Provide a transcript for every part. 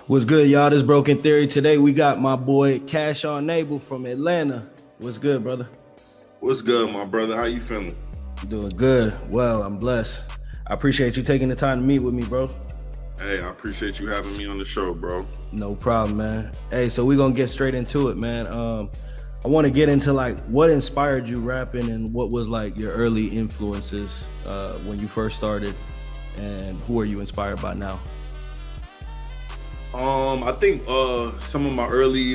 What's good, y'all? This Broken Theory. Today we got my boy CASHONABLE from Atlanta. What's good, brother? What's good, my brother? How you feeling? Doing good. Well, I'm blessed. I appreciate you taking the time to meet with me, bro. Hey, I appreciate you having me on the show, bro. No problem, man. Hey, so we're gonna get straight into it, man. I want to get into like what inspired you rapping and what was like your early influences when you first started, and who are you inspired by now? I think some of my early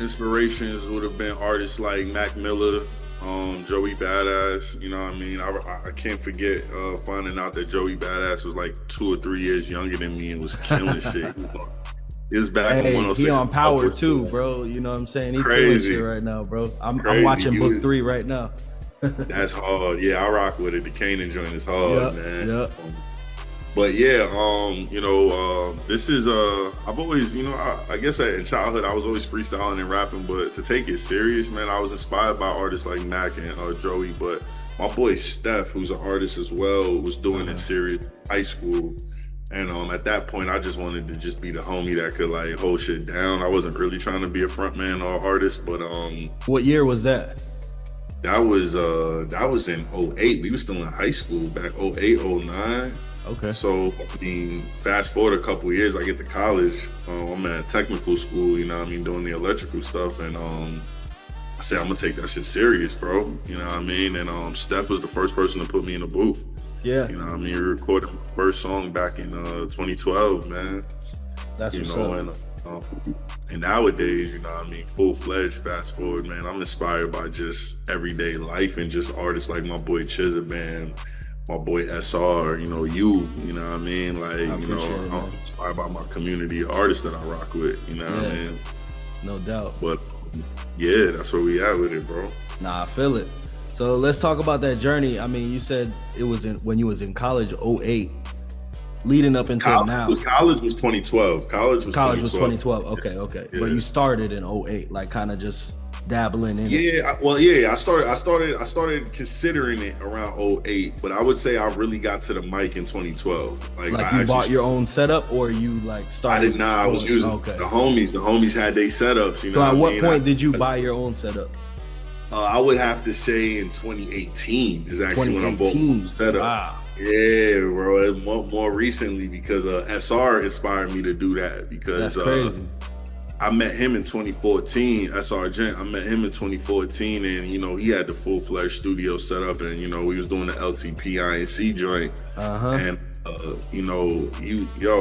inspirations would have been artists like Mac Miller, Joey Badass. You know what I mean? I can't forget finding out that Joey Badass was like 2 or 3 years younger than me and was killing shit. It was back in 106. He on Power too, bro. You know what I'm saying? He Crazy. killing shit right now, bro. I'm Crazy. watching book 3 right now. That's hard. Yeah, I rock with it. The Kanan joint is hard, man. Yep. But yeah, this is I've always, I guess in childhood I was always freestyling and rapping, but to take it serious, man, I was inspired by artists like Mac and Joey. But my boy Steph, who's an artist as well, was doing it serious in high school. And at that point, I just wanted to just be the homie that could like hold shit down. I wasn't really trying to be a front man or artist, but What year was that? That was in 08. We were still in high school back 08, 09. Okay. So, I mean, fast forward a couple of years, I get to college. I'm at technical school, you know what I mean, doing the electrical stuff. And I said, I'm going to take that shit serious, bro. You know what I mean? And Steph was the first person to put me in the booth. Yeah. You know what I mean? We recorded my first song back in 2012, man. That's you what's know, up. And nowadays, you know what I mean, full-fledged, fast forward, man, I'm inspired by just everyday life and just artists like my boy Chizabam, my boy SR, you know what I mean? Like, I'm inspired by my community of artists that I rock with, you know what I mean? No doubt. But yeah, that's where we at with it, bro. Nah, I feel it. So let's talk about that journey. I mean, you said it was when you was in college, 08, leading up until now. College was 2012. College was 2012. Okay. Yeah. But you started in 08, like kind of just dabbling in it. I started considering it around 08, but I would say I really got to the mic in 2012. Like you bought your own setup, or you like started? I did not. I was using the homies. The homies had their setups. You know. So at what point did you buy your own setup? I would have to say in 2018 is actually when I bought my setup. Wow. Yeah, bro. More recently because SR inspired me to do that because that's crazy. I met him in 2014, SR Gent. I met him in 2014 and, he had the full-fledged studio set up and, we was doing the LTP INC joint. And,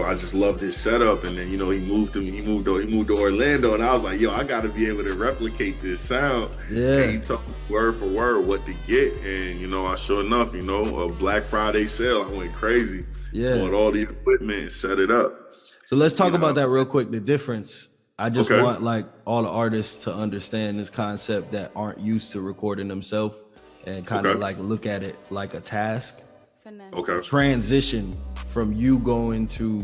I just loved his setup. And then, he moved to Orlando and I was like, I got to be able to replicate this sound. Yeah. And he told me word for word what to get. And, sure enough, a Black Friday sale, I went crazy. Yeah. Bought all the equipment and set it up. So let's talk about that real quick, the difference. I just want like all the artists to understand this concept that aren't used to recording themselves and kind of like look at it like a task. Okay. Transition from you going to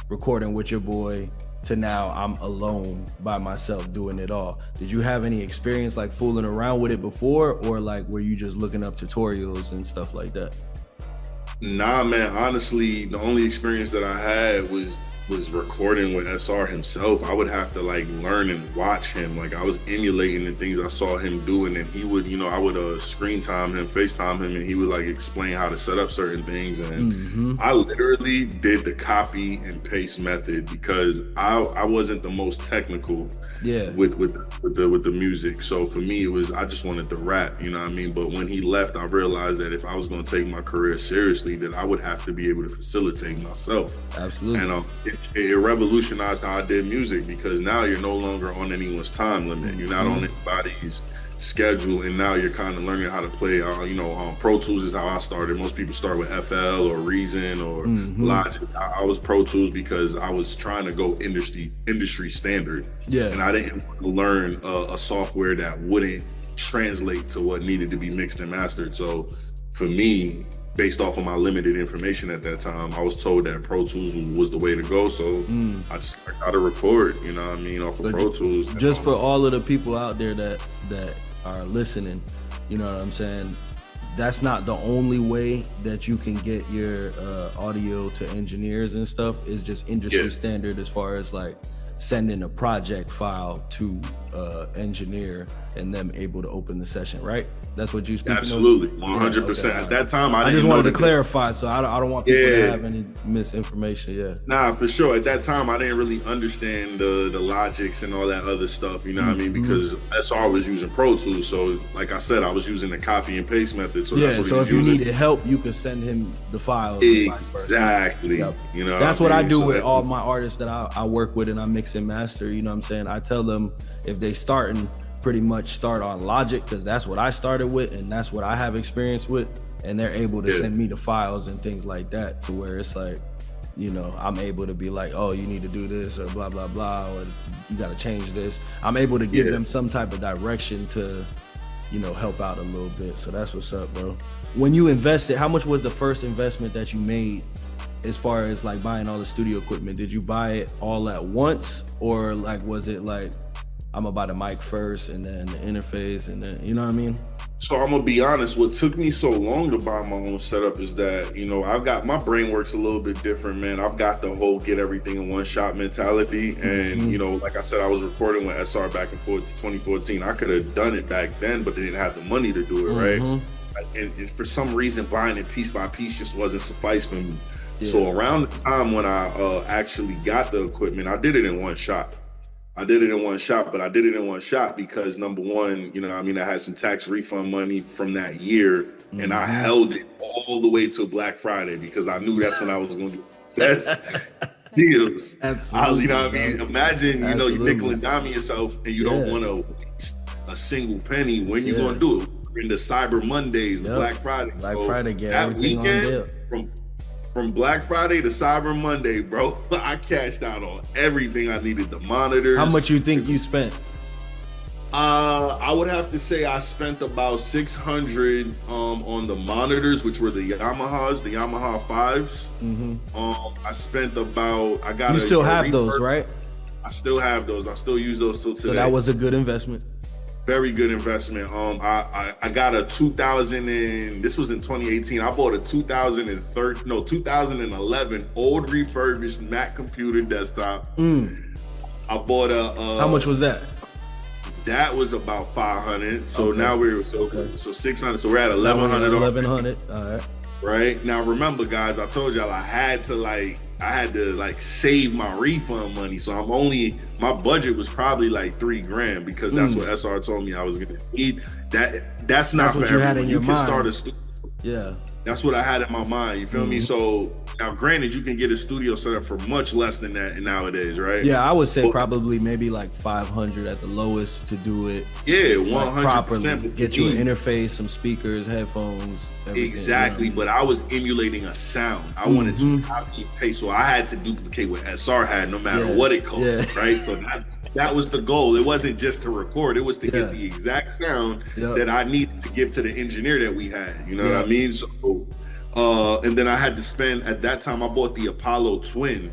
recording with your boy to now I'm alone by myself doing it all. Did you have any experience like fooling around with it before, or like were you just looking up tutorials and stuff like that? Nah, man, honestly, the only experience that I had was recording with SR himself. I would have to like learn and watch him. Like I was emulating the things I saw him do, and then he would, I would screen time him, FaceTime him, and he would like explain how to set up certain things. And I literally did the copy and paste method because I wasn't the most technical with the music. So for me, it was, I just wanted to rap, you know what I mean? But when he left, I realized that if I was going to take my career seriously, that I would have to be able to facilitate myself. Absolutely. And it revolutionized how I did music because now you're no longer on anyone's time limit. You're not on anybody's schedule, and now you're kind of learning how to play. Pro Tools is how I started. Most people start with FL or Reason or Logic. I was Pro Tools because I was trying to go industry standard. Yeah, and I didn't learn a software that wouldn't translate to what needed to be mixed and mastered. So for me, based off of my limited information at that time, I was told that Pro Tools was the way to go. So I just learned how to record, off of Pro Tools. Just for all of the people out there that are listening, you know what I'm saying? that's not the only way that you can get your audio to engineers and stuff. Is just industry standard as far as like sending a project file to engineer and them able to open the session, right? That's what you speaking Absolutely, of? 100%. Okay. At that time, I just didn't wanted know to clarify, so I don't want people to have any misinformation. Yeah. Nah, for sure. At that time, I didn't really understand the logics and all that other stuff. You know what I mean? Because SR was using Pro Tools, so like I said, I was using the copy and paste method. So that's what so if you using. needed help, you could send him the files. Exactly. Yep. You know, that's what I do with all my artists that I work with and I mix and master. You know what I'm saying? I tell them if they starting, pretty much start on Logic, because that's what I started with and that's what I have experience with, and they're able to send me the files and things like that, to where it's like, you know, I'm able to be like, oh, you need to do this or blah blah blah, or you got to change this. I'm able to give them some type of direction to, you know, help out a little bit. So that's what's up, bro. When you invested, how much was the first investment that you made as far as like buying all the studio equipment? Did you buy it all at once, or like was it like, I'm gonna buy the mic first and then the interface and then, you know what I mean? So I'm gonna be honest, what took me so long to buy my own setup is that, you know, I've got, my brain works a little bit different, man. I've got the whole get everything in one shot mentality. And, you know, like I said, I was recording with SR back and forth to 2014. I could have done it back then, but they didn't have the money to do it, right? And for some reason, buying it piece by piece just wasn't suffice for me. So around the time when I actually got the equipment, I did it in one shot. But I did it in one shot because, number one, you know, I mean, I had some tax refund money from that year, and I held it all the way till Black Friday because I knew that's when I was going to do best deals. You know what I mean? Imagine, you know, you nickel and dime yourself and you don't want to waste a single penny. When you going to do it? In the Cyber Mondays, the Black Friday. Black Friday, get that weekend from Black Friday to Cyber Monday, bro, I cashed out on everything I needed. The monitors. How much you think you spent? I would have to say I spent about $600 on the monitors, which were the Yamahas, the Yamaha 5s. I spent about, I got. You still have those, right? I still have those. I still use those till today. So that was a good investment. Very good investment. I got a 2000 and this was in 2018. I bought a 2011 old refurbished Mac computer desktop. I bought a. How much was that? That was about 500. So now we're so 600. So we're at 1100. 1100. All right. Right now, remember, guys, I told y'all I had to save my refund money. So my budget was probably like $3,000 because that's what SR told me I was gonna need. That's not for everyone. You can start a studio. Yeah. That's what I had in my mind. You feel me? So now, granted, you can get a studio set up for much less than that nowadays, right? Yeah, I would say probably maybe like 500 at the lowest to do it. Yeah, 100%. Properly. Get you an interface, some speakers, headphones. Exactly, but I was emulating a sound. I wanted to copy and paste, so I had to duplicate what SR had, no matter what it cost, right? So that was the goal. It wasn't just to record; it was to get the exact sound that I needed to give to the engineer that we had. You know what I mean? So, and then I had to spend at that time. I bought the Apollo Twin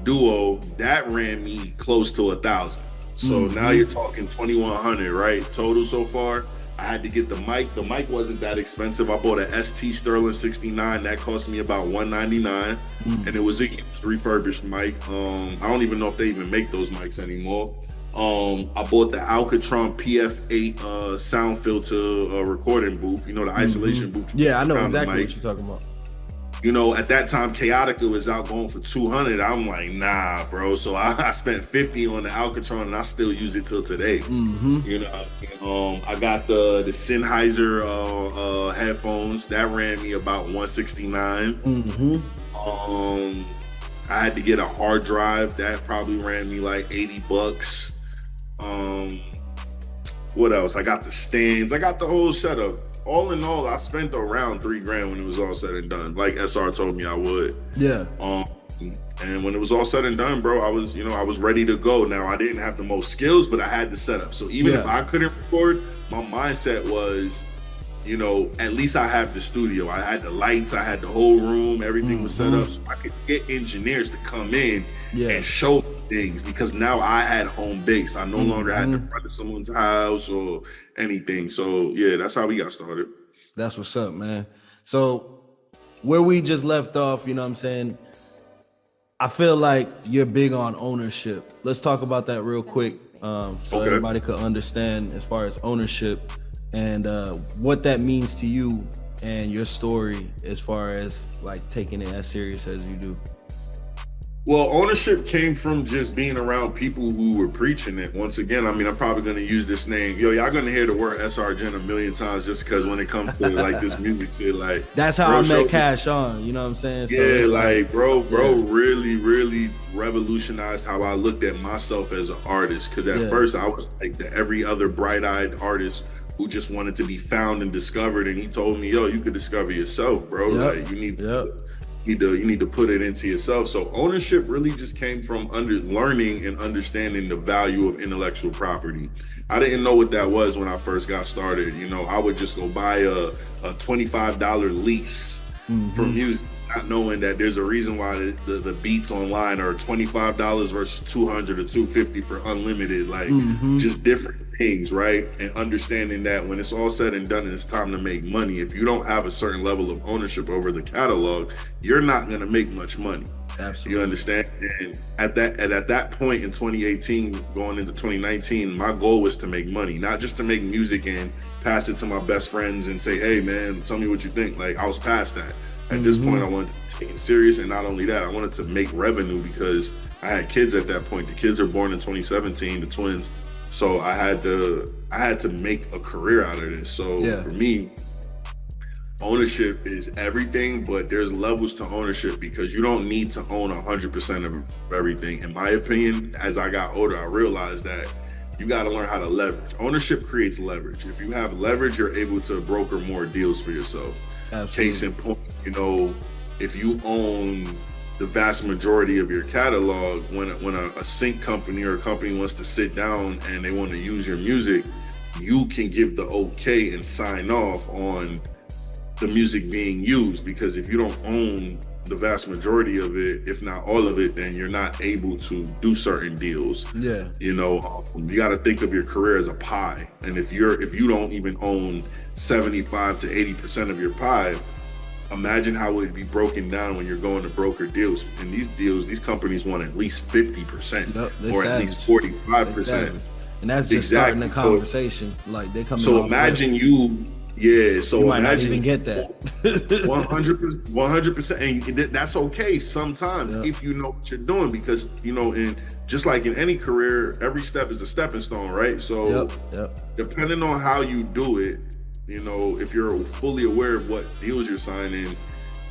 Duo. That ran me close to 1,000. So now you're talking 2,100, right? Total so far. I had to get the mic. The mic wasn't that expensive. I bought an ST Sterling 69. That cost me about $199, and it was a used refurbished mic. I don't even know if they even make those mics anymore. I bought the Alcatron PF8 sound filter recording booth. You know, the isolation booth. Yeah, I know exactly what you're talking about. You know, at that time, Chaotica was out going for 200. I'm like, nah, bro. So I spent 50 on the Alcatron, and I still use it till today. You know, I got the Sennheiser headphones. That ran me about 169. I had to get a hard drive. That probably ran me like $80. What else? I got the stands. I got the whole setup. All in all, I spent around $3,000 when it was all said and done. Like SR told me I would. Yeah. And when it was all said and done, bro, I was ready to go. Now, I didn't have the most skills, but I had the setup. So even if I couldn't record, my mindset was, you know, at least I have the studio. I had the lights, I had the whole room, everything was set up so I could get engineers to come in and show things, because now I had home base. I no longer had to run to someone's house or anything. So yeah, that's how we got started. That's what's up, man. So where we just left off, you know what I'm saying? I feel like you're big on ownership. Let's talk about that real quick, so everybody could understand as far as ownership and what that means to you and your story as far as like taking it as serious as you do. Well, ownership came from just being around people who were preaching it. Once again, I mean, I'm probably going to use this name. Yo, y'all going to hear the word SRGen a million times just because when it comes to like this music shit, like that's how I met Cash on, you know what I'm saying? Yeah, so like bro really revolutionized how I looked at myself as an artist. Because at first I was like the every other bright-eyed artist who just wanted to be found and discovered. And he told me, yo, you could discover yourself, bro. Like you need you need to put it into yourself. So ownership really just came from learning and understanding the value of intellectual property. I didn't know what that was when I first got started. You know, I would just go buy a $25 lease for music, not knowing that there's a reason why the beats online are $25 versus $200 or $250 for unlimited, like just different things, right? And understanding that when it's all said and done and it's time to make money, if you don't have a certain level of ownership over the catalog, you're not going to make much money. Absolutely. You understand? And at that point in 2018, going into 2019, my goal was to make money, not just to make music and pass it to my best friends and say, hey man, tell me what you think. Like I was past that. At this point, I wanted to take it serious. And not only that, I wanted to make revenue because I had kids at that point. The kids are born in 2017, the twins. So I had to make a career out of this. So for me, ownership is everything, but there's levels to ownership because you don't need to own 100% of everything. In my opinion, as I got older, I realized that you got to learn how to leverage. Ownership creates leverage. If you have leverage, you're able to broker more deals for yourself. Absolutely. Case in point, you know, if you own the vast majority of your catalog, when a sync company or a company wants to sit down and they want to use your music, you can give the okay and sign off on the music being used, because if you don't own the vast majority of it, if not all of it, then you're not able to do certain deals. Yeah. You know, you got to think of your career as a pie. And if you don't even own 75 to 80% of your pie, imagine how it would be broken down when you're going to broker deals. And these deals, these companies want at least 50% or at least 45%. And that's just starting the conversation. Like they come. So imagine so you might imagine not even get that. 100%, and that's okay sometimes if you know what you're doing, because you know, in just like in any career, every step is a stepping stone, right? So depending on how you do it, you know, if you're fully aware of what deals you're signing,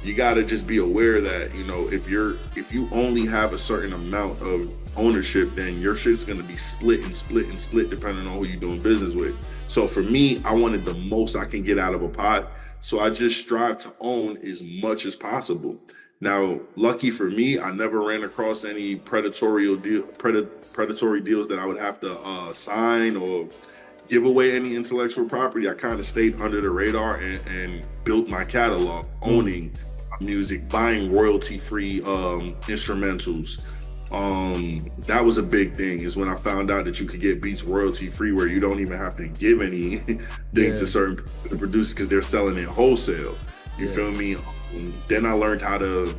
you got to just be aware that, you know, if you only have a certain amount of ownership, then your shit's going to be split depending on who you're doing business with. So for me, I wanted the most I can get out of a pot. So I just strive to own as much as possible. Now, lucky for me, I never ran across any predatory deals that I would have to sign or give away any intellectual property. I kind of stayed under the radar and built my catalog, owning music, buying royalty-free instrumentals. That was a big thing, is when I found out that you could get beats royalty-free where you don't even have to give anything to certain producers because they're selling it wholesale. You feel me? Then I learned how to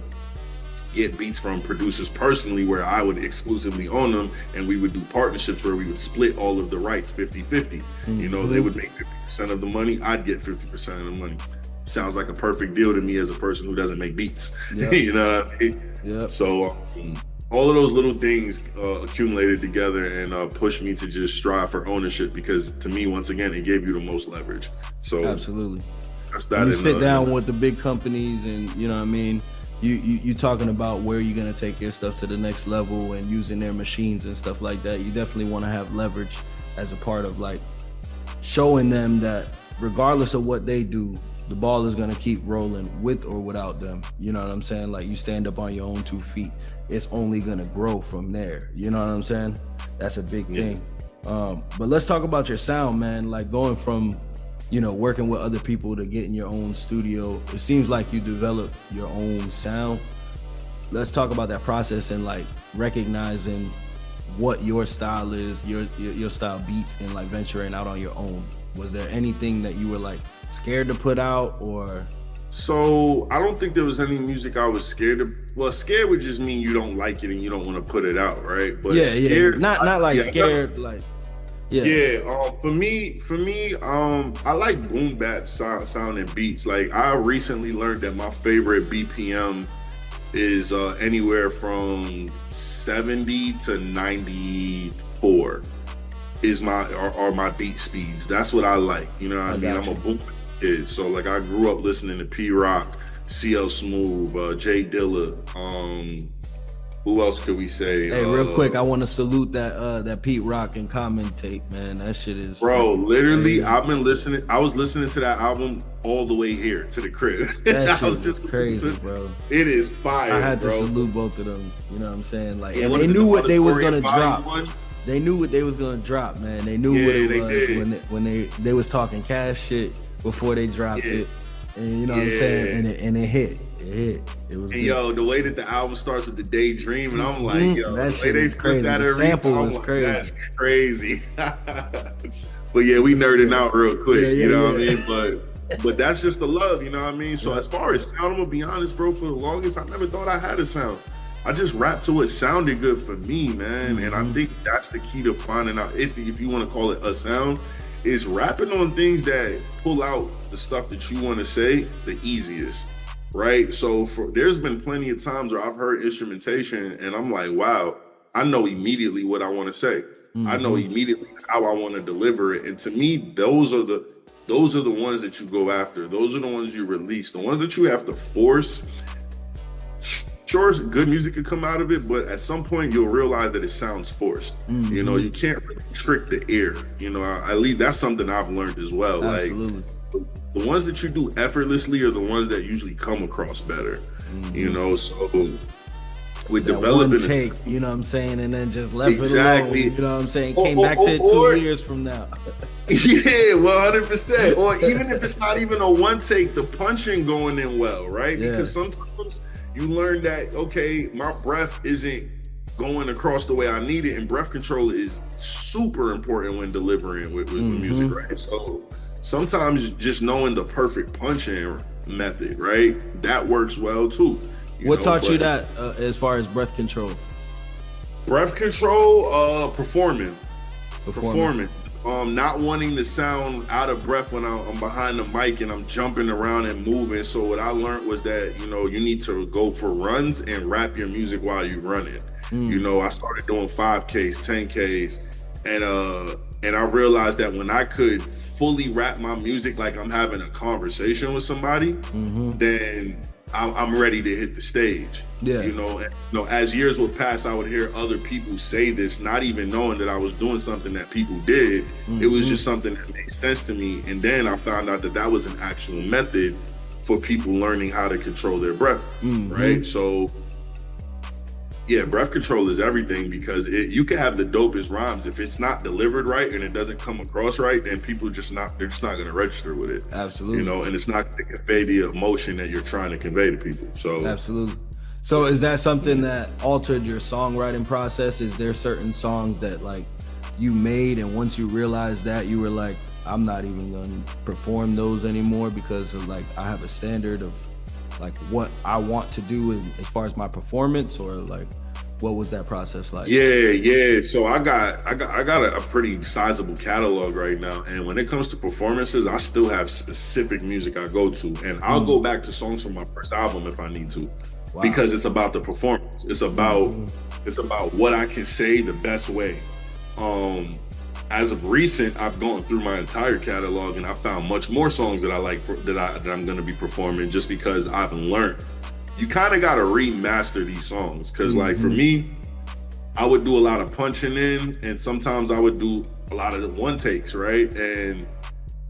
get beats from producers personally, where I would exclusively own them, and we would do partnerships where we would split all of the rights 50-50. You know, they would make 50% of the money, I'd get 50% of the money. Sounds like a perfect deal to me as a person who doesn't make beats. You know what I mean? So all of those little things accumulated together and pushed me to just strive for ownership, because to me, once again, it gave you the most leverage. So absolutely. That's that. You sit down with the big companies, and you know what I mean, you talking about where you're gonna take your stuff to the next level and using their machines and stuff like that. You definitely want to have leverage as a part of like showing them that regardless of what they do, the ball is gonna keep rolling with or without them. You know what I'm saying? Like you stand up on your own 2 feet, it's only gonna grow from there. You know what I'm saying? That's a big thing. But let's talk about your sound, man. Like going from, you know, working with other people to getting your own studio. It seems like you developed your own sound. Let's talk about that process and like recognizing what your style is, your style beats, and like venturing out on your own. Was there anything that you were like, scared to put out, or So I don't think there was any music I was scared of. Well, scared would just mean you don't like it and you don't want to put it out, right? But yeah, scared, not like yeah, scared, like yeah, yeah. For me, I like boom bap sound and beats. Like I recently learned that my favorite BPM is anywhere from 70 to 94 is are my beat speeds. That's what I like. You know what I mean? got I'm a you. boom kid. So like I grew up listening to P Rock, CL Smooth, Jay Dilla. Who else could we say? Hey, real quick, I want to salute that Pete Rock and commentate, man. That shit is Bro, literally, crazy. I've been listening. I was listening to that album all the way here to the crib. That I shit was is just crazy, to, bro. It is fire. I had to bro. salute both of them. You know what I'm saying? Like, Yeah, and what they is it, knew the what they was gonna Auditorium drop. Volume 1? They knew what they was gonna drop, man. They knew Yeah, what it they was did. when they was talking cash shit before they dropped Yeah. it. And you know what I'm saying? And it hit. It hit. It was And good. yo, the way that the album starts with the daydream, and I'm like, yo, That the shit way they is put crazy. that The in sample I'm was like, crazy. That's crazy. But yeah, we nerding out real quick, Yeah, you know yeah. what I mean? But that's just the love, you know what I mean? So as far as sound, I'm gonna be honest, bro, for the longest, I never thought I had a sound. I just rapped to what sounded good for me, man. And I think that's the key to finding out, if you want to call it a sound, is rapping on things that pull out the stuff that you want to say the easiest, right? So there's been plenty of times where I've heard instrumentation and I'm like, wow, I know immediately what I want to say. I know immediately how I want to deliver it. And to me, those are the ones that you go after. Those are the ones you release. The ones that you have to force. Sure, good music could come out of it, but at some point you'll realize that it sounds forced. You know, you can't really trick the ear. You know, at least that's something I've learned as well. Absolutely. Like the ones that you do effortlessly are the ones that usually come across better. You know, so with That developing one take, you know what I'm saying, and then just left Exactly. it alone. You know what I'm saying? Or- Came or- back to it or- 2 years from now. Yeah, 100%. Or even if it's not even a one take, the punching going in well, right? Yeah. Because sometimes you learn that, okay, my breath isn't going across the way I need it, and breath control is super important when delivering with music, right? So sometimes just knowing the perfect punching method, right? That works well too. What taught you that as far as breath control? Breath control, performing. Not wanting to sound out of breath when I'm behind the mic and I'm jumping around and moving. So what I learned was that, you know, you need to go for runs and rap your music while you run it. You know, I started doing 5Ks, 10Ks, and I realized that when I could fully rap my music like I'm having a conversation with somebody, then I'm ready to hit the stage. Yeah. You know, as years would pass, I would hear other people say this, not even knowing that I was doing something that people did. It was just something that made sense to me. And then I found out that that was an actual method for people learning how to control their breath, right? So yeah, breath control is everything, because you can have the dopest rhymes. If it's not delivered right and it doesn't come across right, then people they're just not going to register with it. Absolutely. You know, and it's not going to convey the emotion that you're trying to convey to people. So Absolutely. So is that something that altered your songwriting process? Is there certain songs that like you made, and once you realized that, you were like, I'm not even going to perform those anymore because of like I have a standard of like what I want to do as far as my performance, or like what was that process like? Yeah. So I got a pretty sizable catalog right now, and when it comes to performances, I still have specific music I go to, and I'll go back to songs from my first album if I need to. Wow. Because it's about the performance. It's about what I can say the best way. As of recent, I've gone through my entire catalog and I found much more songs that I like that I'm going to be performing, just because I've learned. You kind of got to remaster these songs, because like for me, I would do a lot of punching in, and sometimes I would do a lot of the one takes, right? And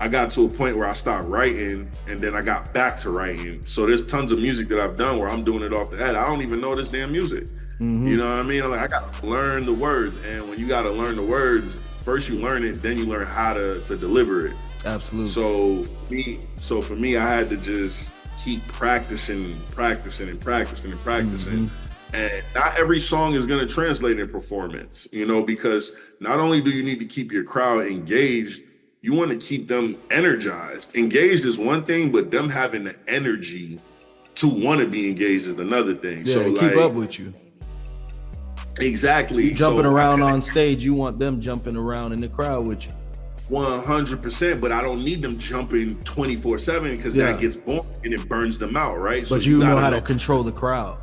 I got to a point where I stopped writing, and then I got back to writing. So there's tons of music that I've done where I'm doing it off the head. I don't even know this damn music. You know what I mean? Like I got to learn the words, and when you got to learn the words, first you learn it, then you learn how to deliver it. Absolutely. So for me, I had to just keep practicing. And not every song is going to translate in performance, you know, because not only do you need to keep your crowd engaged, you want to keep them energized. Engaged is one thing, but them having the energy to want to be engaged is another thing. Yeah, so keep like, up with you. Exactly. You jumping around on stage, you want them jumping around in the crowd with you. 100%, but I don't need them jumping 24/7 because that gets boring and it burns them out, right? But so you know how to control the crowd.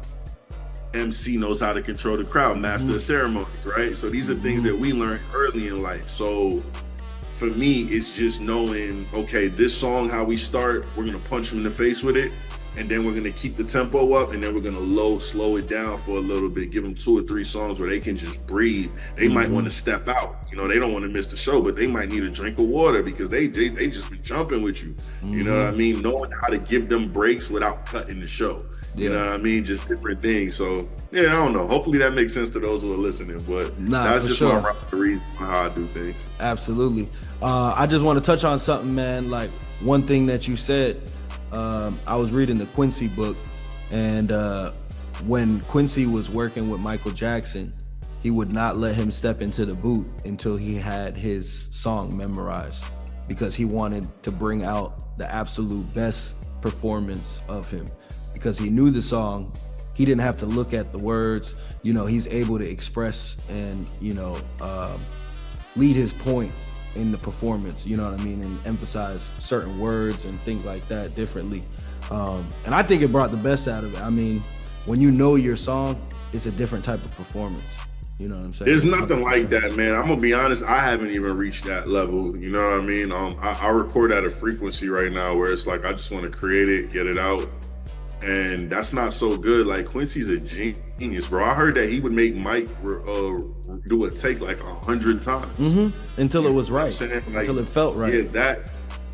MC knows how to control the crowd, master of ceremonies, right? So these are things that we learned early in life. So for me, it's just knowing, okay, this song, how we start, we're gonna punch them in the face with it, and then we're gonna keep the tempo up, and then we're gonna slow it down for a little bit, give them 2 or 3 songs where they can just breathe. They might want to step out, you know, they don't want to miss the show, but they might need a drink of water because they just been jumping with you. You know what I mean? Knowing how to give them breaks without cutting the show. You know what I mean? Just different things. So yeah, I don't know. Hopefully that makes sense to those who are listening, but that's just my reason how I do things. Absolutely. I just want to touch on something, man. Like one thing that you said, I was reading the Quincy book, and when Quincy was working with Michael Jackson, he would not let him step into the booth until he had his song memorized, because he wanted to bring out the absolute best performance of him, because he knew the song. He didn't have to look at the words. You know, he's able to express and, you know, lead his point in the performance, you know what I mean, and emphasize certain words and things like that differently. And I think it brought the best out of it. I mean, when you know your song, it's a different type of performance. You know what I'm saying? There's nothing like that, man. I'm gonna be honest, I haven't even reached that level. You know what I mean? I record at a frequency right now where it's like I just want to create it, get it out. And that's not so good. Like Quincy's a genius, bro. I heard that he would make Mike do a take like 100 times until it was right, like, until it felt right. Yeah,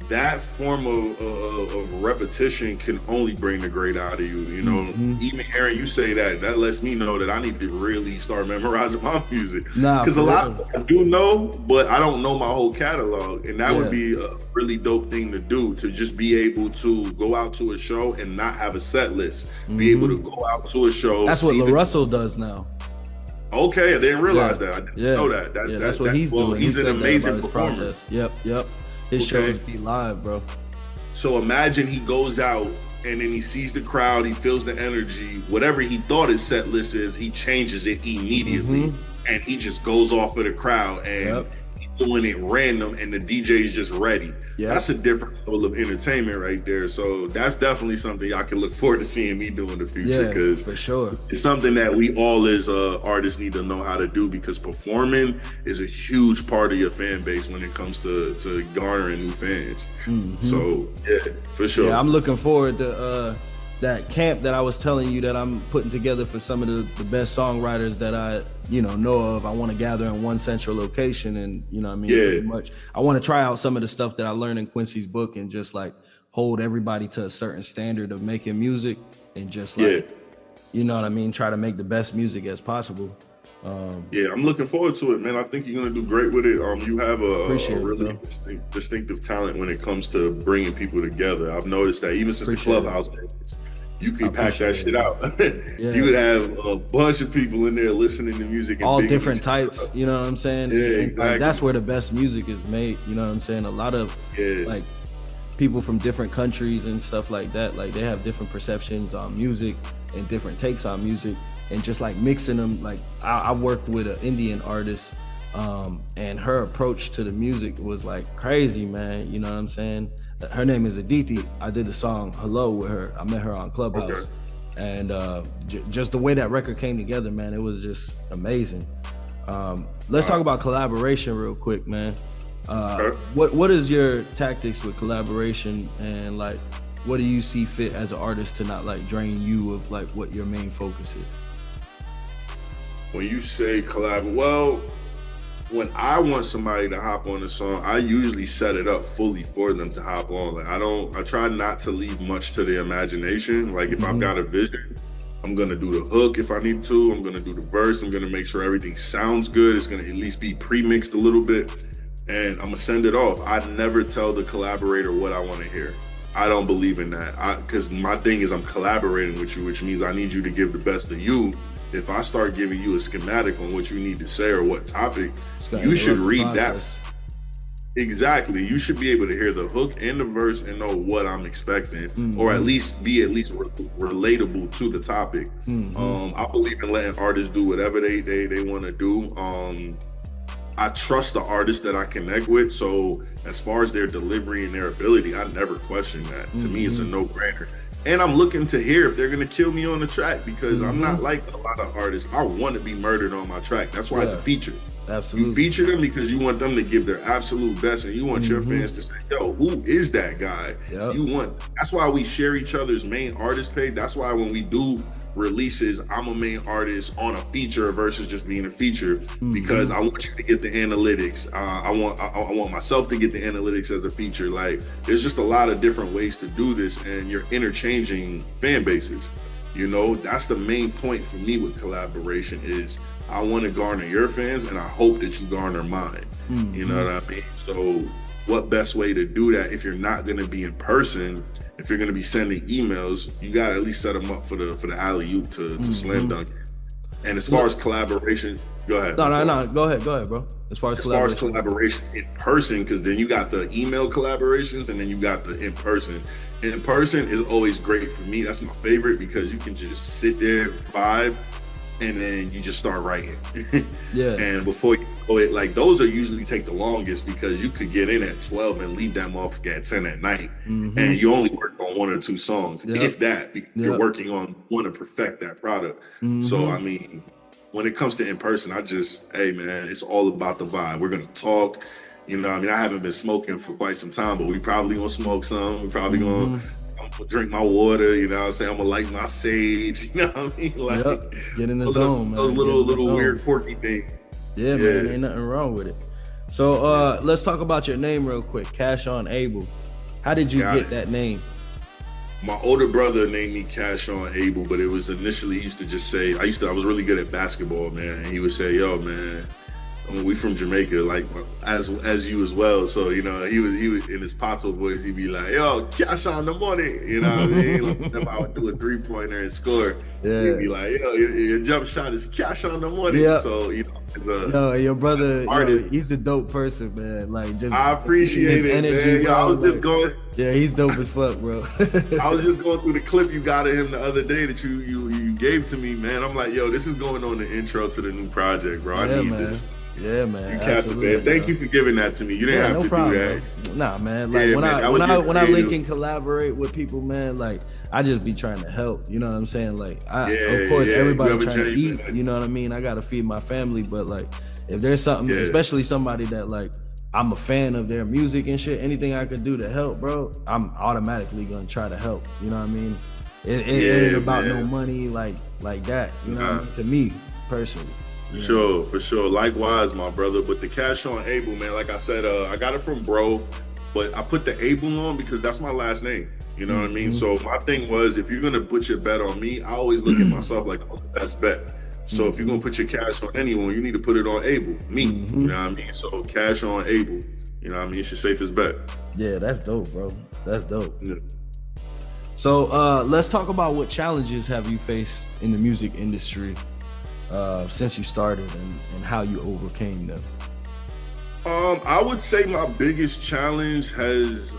that form of repetition can only bring the great out of you. You know, even hearing you say that lets me know that I need to really start memorizing my music. Because a lot of I do know, but I don't know my whole catalog, and that would be a really dope thing to do. To just be able to go out to a show and not have a set list, be able to go out to a show. That's what LaRussell does now. Okay, I didn't realize that. I didn't know that. That's what he's doing. He's an amazing performer. Yep. His shows be live, bro. So imagine he goes out and then he sees the crowd, he feels the energy. Whatever he thought his set list is, he changes it immediately. And he just goes off of the crowd and he's doing it random, and the DJ's just ready. That's a different level of entertainment right there. So that's definitely something I can look forward to seeing me do in the future, because for sure it's something that we all as artists need to know how to do, because performing is a huge part of your fan base when it comes to garnering new fans. So yeah, for sure. Yeah, I'm looking forward to that camp that I was telling you that I'm putting together for some of the best songwriters that I know of. I want to gather in one central location, and you know what I mean, pretty much I want to try out some of the stuff that I learned in Quincy's book, and just like hold everybody to a certain standard of making music, and just like you know what I mean, try to make the best music as possible. I'm looking forward to it, man. I think you're gonna do great with it. You have a really distinctive talent when it comes to bringing people together. I've noticed that even since the Clubhouse days, you could pack that shit out. You would have a bunch of people in there listening to music, and all different types. You know what I'm saying? Exactly. Like, that's where the best music is made. You know what I'm saying? A lot of like people from different countries and stuff like that. Like they have different perceptions on music and different takes on music. And just like mixing them, like I worked with an Indian artist, and her approach to the music was like crazy, man. You know what I'm saying? Her name is Aditi. I did the song Hello with her. I met her on Clubhouse. And just the way that record came together, man, it was just amazing. Let's talk about collaboration real quick, man. What is your tactics with collaboration, and like what do you see fit as an artist to not like drain you of like what your main focus is? When you say collab, well, when I want somebody to hop on a song, I usually set it up fully for them to hop on. Like I try not to leave much to the imagination. Like if I've got a vision, I'm gonna do the hook if I need to. I'm gonna do the verse. I'm gonna make sure everything sounds good. It's gonna at least be pre-mixed a little bit, and I'm gonna send it off. I never tell the collaborator what I want to hear. I don't believe in that. Because my thing is I'm collaborating with you, which means I need you to give the best of you. If I start giving you a schematic on what you need to say or what topic, you should read that. Exactly. You should be able to hear the hook and the verse and know what I'm expecting, or at least be relatable to the topic. I believe in letting artists do whatever they want to do. I trust the artists that I connect with. So as far as their delivery and their ability, I never question that. To me, it's a no-brainer. And I'm looking to hear if they're gonna kill me on the track, because I'm not like a lot of artists. I want to be murdered on my track. That's why it's a feature. Absolutely. You feature them because you want them to give their absolute best, and you want your fans to say, yo, who is that guy? That's why we share each other's main artist page. That's why when we do releases, I'm a main artist on a feature versus just being a feature, because I want you to get the analytics. I want myself to get the analytics as a feature. Like, there's just a lot of different ways to do this, and you're interchanging fan bases. You know, that's the main point for me with collaboration is I want to garner your fans, and I hope that you garner mine. You know what I mean? So what best way to do that if you're not going to be in person? If you're going to be sending emails, you got to at least set them up for the alley-oop to slam dunk it. And as far as collaboration, go ahead. No. Go ahead, bro. As far as collaborations in person, because then you got the email collaborations and then you got the in person. In person is always great for me. That's my favorite, because you can just sit there, vibe, and then you just start writing. And before you go, like, those are usually take the longest, because you could get in at 12 and leave them off at 10 at night, and you only work on 1 or 2 songs, if that. You're working on one to perfect that product. So I mean, when it comes to in person, hey man, it's all about the vibe. We're gonna talk. You know, I mean, I haven't been smoking for quite some time, but we probably gonna smoke some. We probably gonna. I'm gonna drink my water, you know what I'm saying? I'm gonna light my sage, you know what I mean? Like, get in the zone, man. Those little weird, quirky things. Yeah, man, ain't nothing wrong with it. So let's talk about your name real quick, CASHONABLE. How did you get that name? My older brother named me CASHONABLE, but it was initially, he used to just say, I was really good at basketball, man. And he would say, yo, man, I mean, we from Jamaica, like as you as well. So, you know, he was in his Pato voice, he'd be like, yo, cash on the money. You know what I mean? Like, whenever I would do a 3-pointer and score, he'd be like, yo, your jump shot is cash on the money. So, you know, your brother, he's a dope person, man. Like, just I appreciate it, man. Yo, I was just going. Yeah, he's dope as fuck, bro. I was just going through the clip you got of him the other day that you gave to me, man. I'm like, yo, this is going on the intro to the new project, bro. I need this. Yeah, man. You captivated. Thank you for giving that to me. You didn't have to do that. Bro. Nah, man. Like, when I link and collaborate with people, man, like, I just be trying to help. You know what I'm saying? Like, of course, everybody trying to eat. You know what I mean? I gotta feed my family, but like, if there's something, especially somebody that like I'm a fan of their music and shit, anything I could do to help, bro, I'm automatically gonna try to help. You know what I mean? It ain't about no money like that. You know what I mean? To me personally. For sure. Likewise, my brother. But the CASHONABLE, man, like I said, I got it from Bro, but I put the Able on because that's my last name. You know what I mean? So my thing was, if you're gonna put your bet on me, I always look at myself like the best bet. So if you're gonna put your cash on anyone, you need to put it on Able, me. You know what I mean? So CASHONABLE, you know what I mean? It's your safest bet. Yeah, that's dope, bro. That's dope. Yeah. So let's talk about what challenges have you faced in the music industry since you started, and how you overcame them. I would say my biggest challenge has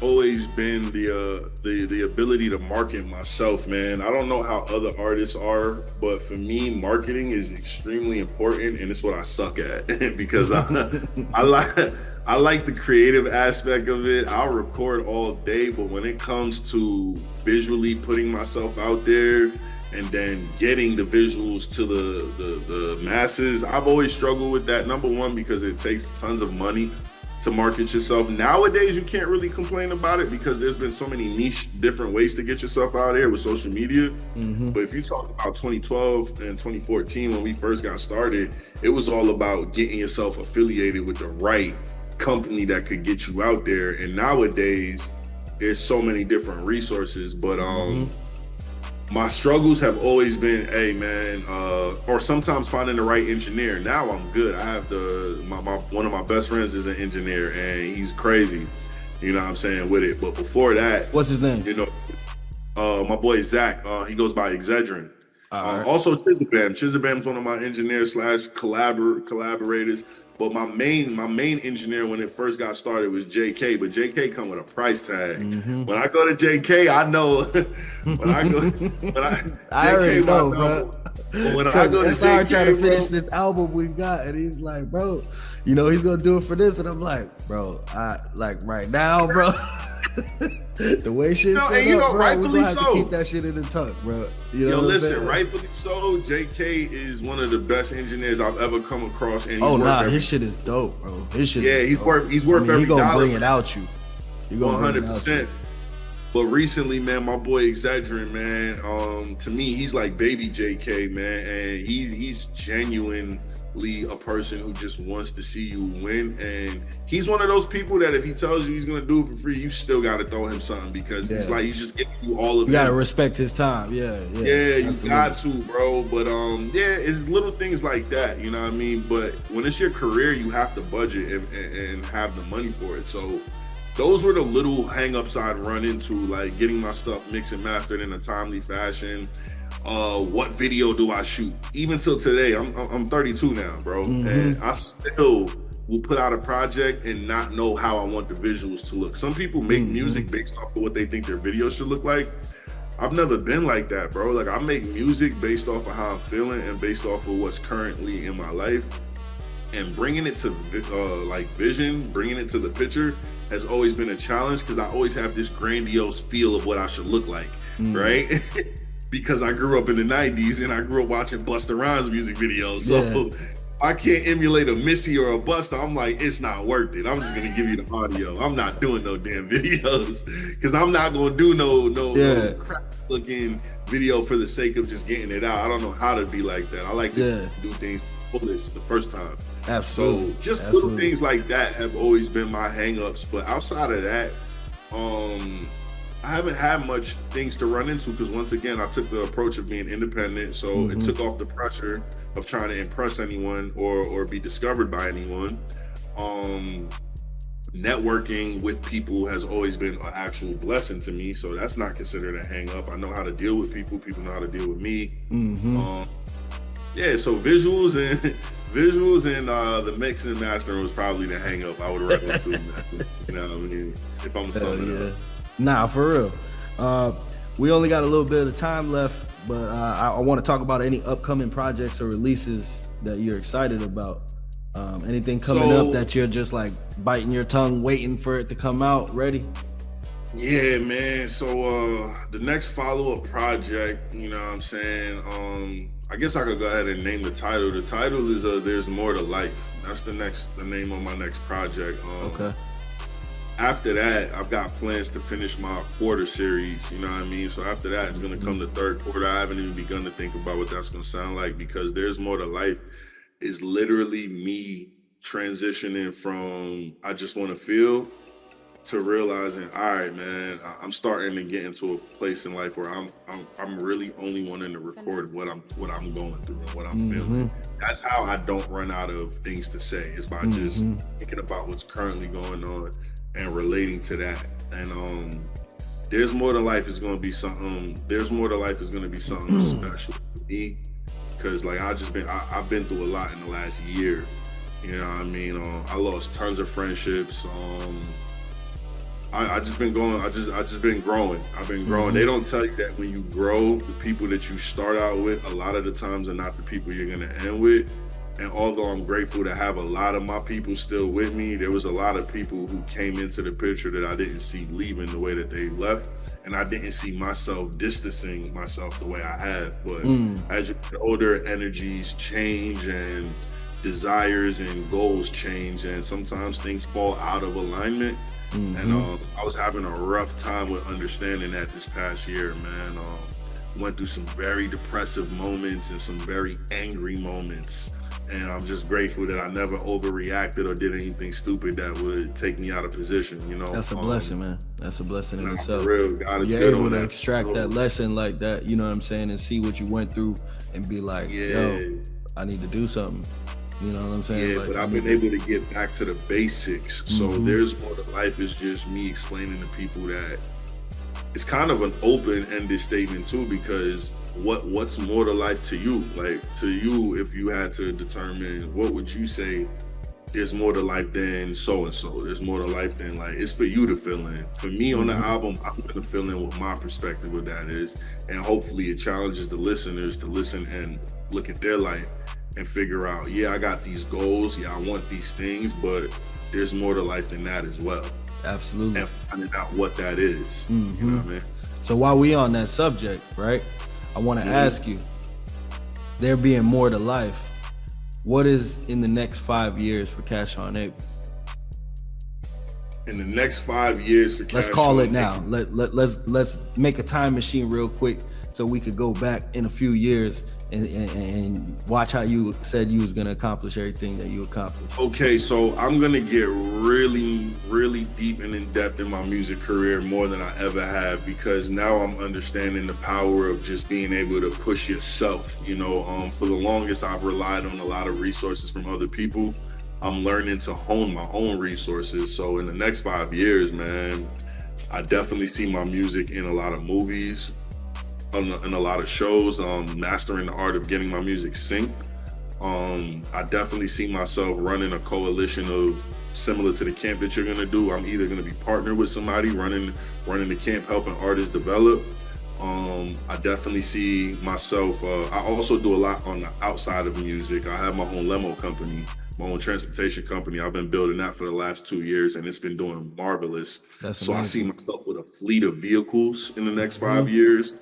always been the ability to market myself, man. I don't know how other artists are, but for me, marketing is extremely important, and it's what I suck at because I like the creative aspect of it. I'll record all day, but when it comes to visually putting myself out there and then getting the visuals to the masses, I've always struggled with that. Number one, because it takes tons of money to market yourself. Nowadays, you can't really complain about it because there's been so many niche different ways to get yourself out there with social media. But if you talk about 2012 and 2014, when we first got started, it was all about getting yourself affiliated with the right company that could get you out there. And nowadays, there's so many different resources, but my struggles have always been, hey man, or sometimes finding the right engineer. Now I'm good. I have one of my best friends is an engineer, and he's crazy, you know what I'm saying, with it. But before that, what's his name? You know, my boy Zach, he goes by Excedrin. All right. Also, Chizabam's one of my engineers slash collaborators. But my main engineer when it first got started was JK. But JK come with a price tag. Mm-hmm. When I go to JK, I know. when I I already know, bro. But when I go to JK, trying to finish this album we got, and he's like, bro, you know he's gonna do it for this, and I'm like, bro, I like right now, bro. The way shit's set up, bro, we gonna have to keep that shit in the tuck, bro. You know, listen, rightfully so. JK is one of the best engineers I've ever come across, and his shit is dope, bro. His shit, he's worth every he gonna dollar. Bring it out you. 100%. But recently, man, my boy Excedrin, man, to me, he's like baby JK, man, and he's genuinely a person who just wants to see you win. And he's one of those people that if he tells you he's gonna do it for free, you still gotta throw him something because he's just giving you all of it. You gotta respect his time. Yeah, you got to, bro. But it's little things like that, you know what I mean? But when it's your career, you have to budget and have the money for it. So those were the little hangups I'd run into, like getting my stuff mixed and mastered in a timely fashion. What video do I shoot? Even till today, I'm 32 now, bro, and I still will put out a project and not know how I want the visuals to look. Some people make music based off of what they think their video should look like. I've never been like that, bro. Like I make music based off of how I'm feeling and based off of what's currently in my life. And bringing it to vision, bringing it to the picture has always been a challenge because I always have this grandiose feel of what I should look like, right? Because I grew up in the 90s and I grew up watching Busta Rhymes music videos. So I can't emulate a Missy or a Busta. I'm like, it's not worth it. I'm just gonna give you the audio. I'm not doing no damn videos because I'm not gonna do no crap looking video for the sake of just getting it out. I don't know how to be like that. I like to do things fullest the first time. Absolutely. So just little things like that have always been my hang-ups. But outside of that, I haven't had much things to run into because once again, I took the approach of being independent. So it took off the pressure of trying to impress anyone or be discovered by anyone. Networking with people has always been an actual blessing to me. So that's not considered a hang-up. I know how to deal with people. People know how to deal with me. So visuals and the mix and mastering was probably the hang up I would recommend to. You know what I mean? If I'm summing it up. Nah, for real. We only got a little bit of time left, but I want to talk about any upcoming projects or releases that you're excited about. Anything coming up that you're just like biting your tongue, waiting for it to come out, ready? Yeah, man. So the next follow-up project, you know what I'm saying? I guess I could go ahead and name the title. The title is There's More to Life. That's the name of my next project. Okay. After that, I've got plans to finish my quarter series, you know what I mean? So after that, it's gonna come the third quarter. I haven't even begun to think about what that's gonna sound like because There's More to Life is literally me transitioning from I just wanna feel to realizing, all right, man, I'm starting to get into a place in life where I'm really only wanting to record what I'm going through and what I'm feeling. That's how I don't run out of things to say. It's by just thinking about what's currently going on and relating to that. And There's More to Life is gonna be something. There's More to Life is gonna be something special to me because like I've been through a lot in the last year. You know what I mean? I lost tons of friendships. I just been growing. I've been growing. They don't tell you that when you grow, the people that you start out with, a lot of the times are not the people you're gonna end with. And although I'm grateful to have a lot of my people still with me, there was a lot of people who came into the picture that I didn't see leaving the way that they left. And I didn't see myself distancing myself the way I have. But as you get older, energies change and desires and goals change. And sometimes things fall out of alignment. And I was having a rough time with understanding that this past year, man. Went through some very depressive moments and some very angry moments. And I'm just grateful that I never overreacted or did anything stupid that would take me out of position, you know? That's a blessing, man. That's a blessing in itself. For real, God is You're good able on to that. extract that lesson like that, you know what I'm saying, and see what you went through and be like, yo, I need to do something. You know what I'm saying? Yeah, like, but I've been able to get back to the basics. So There's More to Life is just me explaining to people that it's kind of an open-ended statement too, because what's more to life to you? Like, to you, if you had to determine, what would you say there's more to life than so and so? There's more to life than, like, it's for you to fill in. For me on the album, I'm gonna fill in what my perspective of that is, and hopefully it challenges the listeners to listen and look at their life and figure out, yeah, I got these goals, yeah, I want these things, but there's more to life than that as well. Absolutely. And finding out what that is. You know what I mean? So while we on that subject, right, I want to ask you, there being more to life, what is in the next 5 years for CASHONABLE? In the next 5 years for Let's call it now. Let's make a time machine real quick so we could go back in a few years and watch how you said you was gonna accomplish everything that you accomplished. Okay, so I'm gonna get really, really deep and in depth in my music career, more than I ever have, because now I'm understanding the power of just being able to push yourself. You know, for the longest, I've relied on a lot of resources from other people. I'm learning to hone my own resources. So in the next 5 years, man, I definitely see my music in a lot of movies, in a lot of shows, mastering the art of getting my music synced. I definitely see myself running a coalition of, similar to the camp that you're gonna do. I'm either gonna be partnered with somebody running the camp, helping artists develop. I definitely see myself, I also do a lot on the outside of music. I have my own limo company, my own transportation company. I've been building that for the last 2 years, and it's been doing marvelous. So I see myself with a fleet of vehicles in the next 5 years,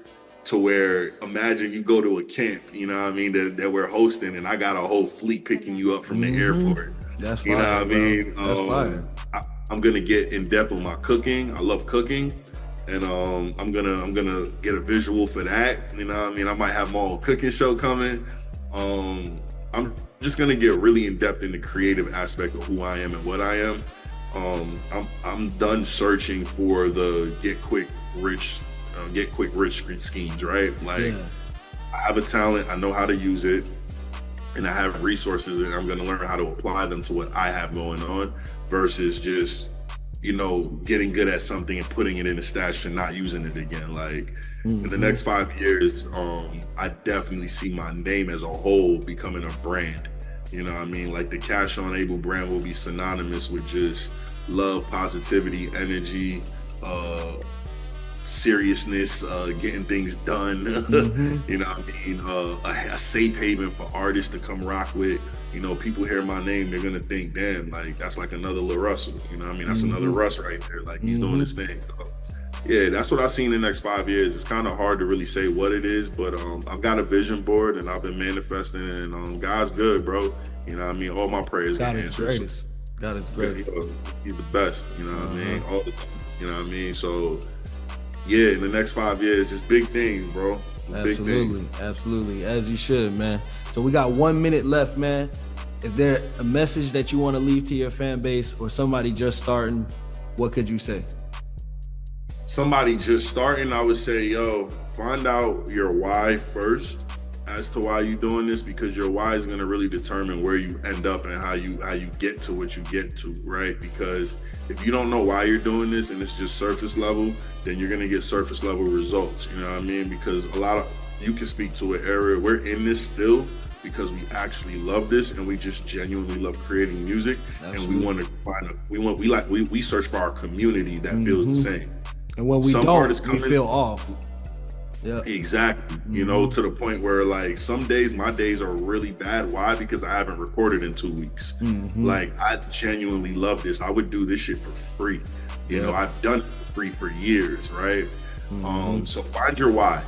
to where, imagine you go to a camp, you know what I mean, that we're hosting, and I got a whole fleet picking you up from the airport. That's fire, you know what I mean? That's fire. I'm gonna get in depth with my cooking. I love cooking. And I'm gonna get a visual for that. You know what I mean? I might have my own cooking show coming. I'm just gonna get really in depth in the creative aspect of who I am and what I am. I'm done searching for the get quick rich schemes, right? Like, I have a talent, I know how to use it, and I have resources, and I'm gonna learn how to apply them to what I have going on, versus just, you know, getting good at something and putting it in a stash and not using it again. Like, in the next 5 years, I definitely see my name as a whole becoming a brand. You know what I mean? Like, the CASHONABLE brand will be synonymous with just love, positivity, energy, seriousness, getting things done. You know what I mean? A safe haven for artists to come rock with. You know, people hear my name, they're gonna think, damn, like, that's like another Lil Russell. You know what I mean? That's another Russ right there. Like, he's doing his thing. So, yeah, that's what I see in the next 5 years. It's kind of hard to really say what it is, but I've got a vision board, and I've been manifesting, and God's good, bro. You know what I mean? All my prayers get answered. God is greatest. He's the best. You know what I mean? All the time. You know what I mean? So, yeah, in the next 5 years, just big things, bro. Absolutely, as you should, man. So we got 1 minute left, man. Is there a message that you want to leave to your fan base, or somebody just starting? What could you say? Somebody just starting, I would say, yo, find out your why first as to why you're doing this, because your why is going to really determine where you end up and how you get to what you get to, right? Because if you don't know why you're doing this and it's just surface level, then you're going to get surface level results. You know what I mean? Because you can speak to an area, we're in this still because we actually love this, and we just genuinely love creating music. Absolutely. And we want to find we search for our community that feels the same. And when we we feel off. Yeah, exactly. You know, to the point where, like, some days, my days are really bad. Why? Because I haven't recorded in 2 weeks. Like, I genuinely love this. I would do this shit for free. You know, I've done it for free for years, right? So find your why.